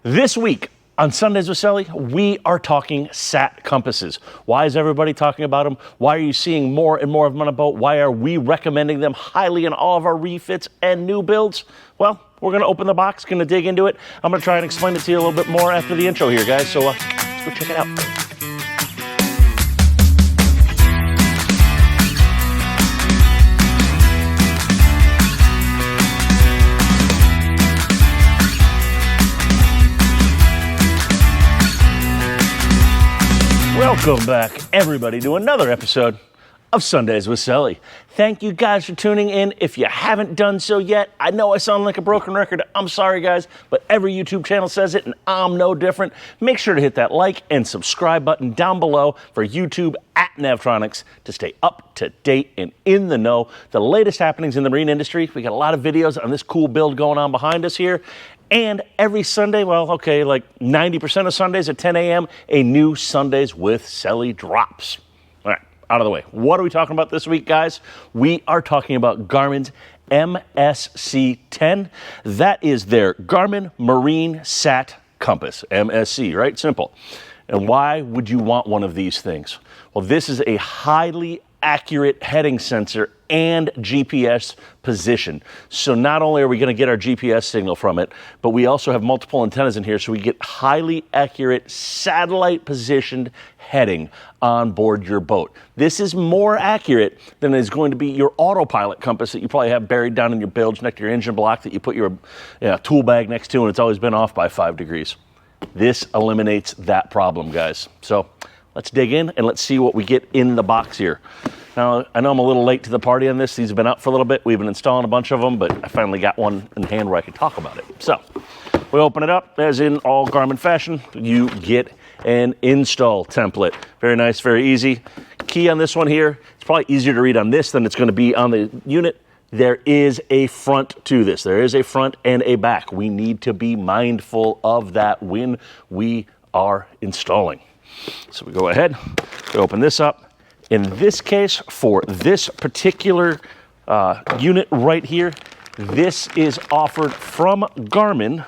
This week on Sundays with Sully, we are talking sat compasses. Why is everybody talking about them? Why are you seeing more and more of them on a boat? Why are we recommending them highly in all of our refits and new builds? Well, we're going to open the box, going to dig into it. I'm going to try and explain it to you a little bit more after the intro here, guys. So let's go check it out. Welcome back, everybody, to another episode of Sundays with Sully. Thank you guys for tuning in. If you haven't done so yet, I know I sound like a broken record. I'm sorry, guys, but every YouTube channel says it, and I'm no different. Make sure to hit that like and subscribe button down below for YouTube at Navtronics to stay up to date and in the know. The latest happenings in the marine industry. We got a lot of videos on this cool build going on behind us here. And every Sunday, well, okay, like 90% of Sundays at 10 a.m., a new Sundays with Sully drops. All right, out of the way. What are we talking about this week, guys? We are talking about Garmin's MSC 10. That is their Garmin Marine Sat Compass, MSC, right? Simple. And why would you want one of these things? Well, this is a highly accurate heading sensor and GPS position. So not only are we going to get our GPS signal from it, but we also have multiple antennas in here, so we get highly accurate satellite positioned heading on board your boat. This is more accurate than is going to be your autopilot compass that you probably have buried down in your bilge next to your engine block that you put your tool bag next to, and it's always been off by 5 degrees. This eliminates that problem, guys. So let's dig in and let's see what we get in the box here. Now, I know I'm a little late to the party on this. These have been out for a little bit. We've been installing a bunch of them, but I finally got one in hand where I could talk about it. So we open it up. As in all Garmin fashion, you get an install template. Very nice, very easy. Key on this one here, it's probably easier to read on this than it's going to be on the unit. There is a front to this. There is a front and a back. We need to be mindful of that when we are installing. So we go ahead, we open this up. In this case, for this particular unit right here, this is offered from Garmin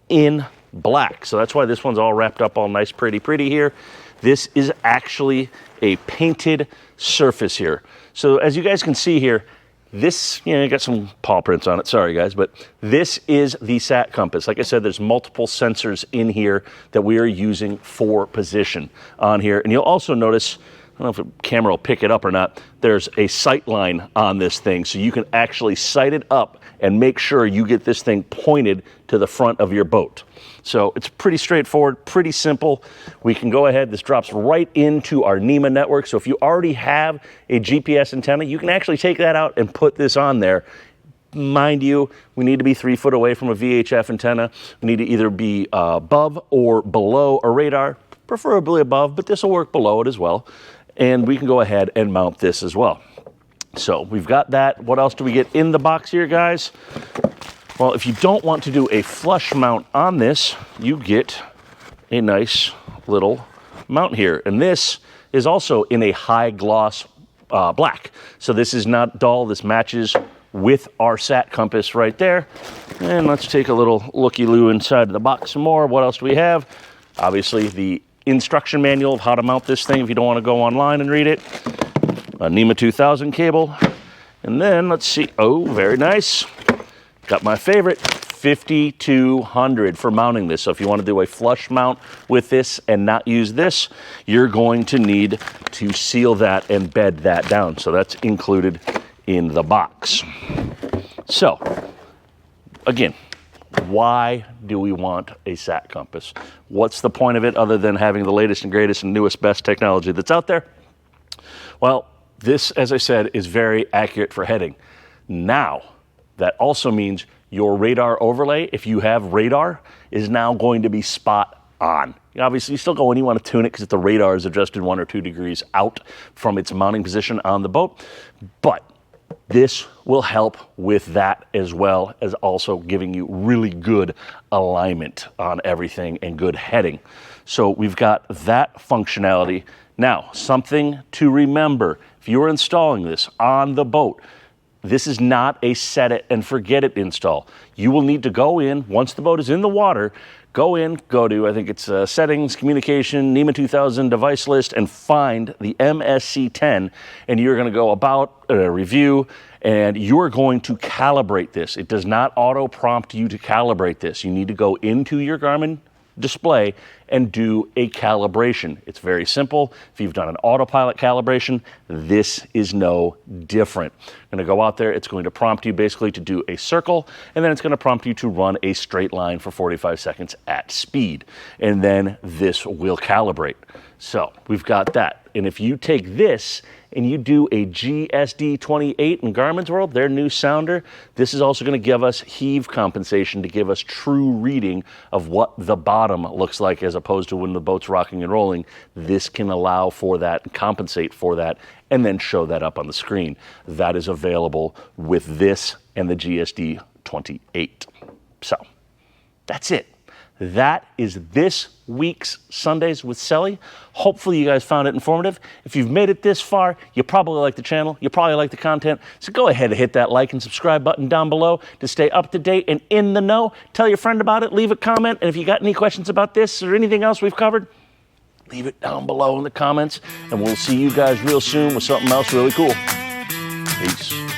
in black. So that's why this one's all wrapped up all nice, pretty here. This is actually a painted surface here. So as you guys can see here, this, got some paw prints on it, sorry guys, but this is the sat compass. Like I said, there's multiple sensors in here that we are using for position on here. And you'll also notice, I don't know if the camera will pick it up or not, there's a sight line on this thing, so you can actually sight it up and make sure you get this thing pointed to the front of your boat. So it's pretty straightforward, pretty simple. We can go ahead, this drops right into our NEMA network, so if you already have a GPS antenna, you can actually take that out and put this on there. Mind you, we need to be 3 foot away from a VHF antenna. We need to either be above or below a radar, preferably above, but this will work below it as well. And we can go ahead and mount this as well. So we've got that. What else do we get in the box here, guys? Well, if you don't want to do a flush mount on this, you get a nice little mount here. And this is also in a high gloss black. So this is not dull. This matches with our sat compass right there. And let's take a little looky-loo inside of the box some more. What else do we have? Obviously, the instruction manual of how to mount this thing if you don't want to go online and read it. A NEMA 2000 cable. And then let's see. Oh, very nice. Got my favorite 5200 for mounting this. So if you want to do a flush mount with this and not use this, you're going to need to seal that and bed that down. So that's included in the box. So again, why do we want a sat compass? What's the point of it other than having the latest and greatest and newest, best technology that's out there? Well, this, as I said, is very accurate for heading. Now, that also means your radar overlay, if you have radar, is now going to be spot on. Obviously, you still go and you want to tune it because the radar is adjusted 1 or 2 degrees out from its mounting position on the boat. But this will help with that as well as also giving you really good alignment on everything and good heading. So we've got that functionality. Now, something to remember, if you're installing this on the boat, This is not a set it and forget it install. You will need to go in, once the boat is in the water, go to, I think it's settings, communication, NEMA 2000 device list, and find the MSC 10, and you're gonna go about review, and you're going to calibrate this. It does not auto prompt you to calibrate this. You need to go into your Garmin display and do a calibration. It's very simple. If you've done an autopilot calibration, this is no different. I'm gonna go out there, it's going to prompt you basically to do a circle, and then it's gonna prompt you to run a straight line for 45 seconds at speed. And then this will calibrate. So we've got that. And if you take this and you do a GSD28 in Garmin's world, their new sounder, this is also going to give us heave compensation to give us true reading of what the bottom looks like as opposed to when the boat's rocking and rolling. This can allow for that and compensate for that and then show that up on the screen. That is available with this and the GSD28. So that's it. That is this week's Sundays with Sully. Hopefully you guys found it informative. If you've made it this far, you probably like the channel, you probably like the content, so go ahead and hit that like and subscribe button down below to stay up to date and in the know. Tell your friend about it, leave a comment, and if you got any questions about this or anything else we've covered, leave it down below in the comments, and we'll see you guys real soon with something else really cool. Peace.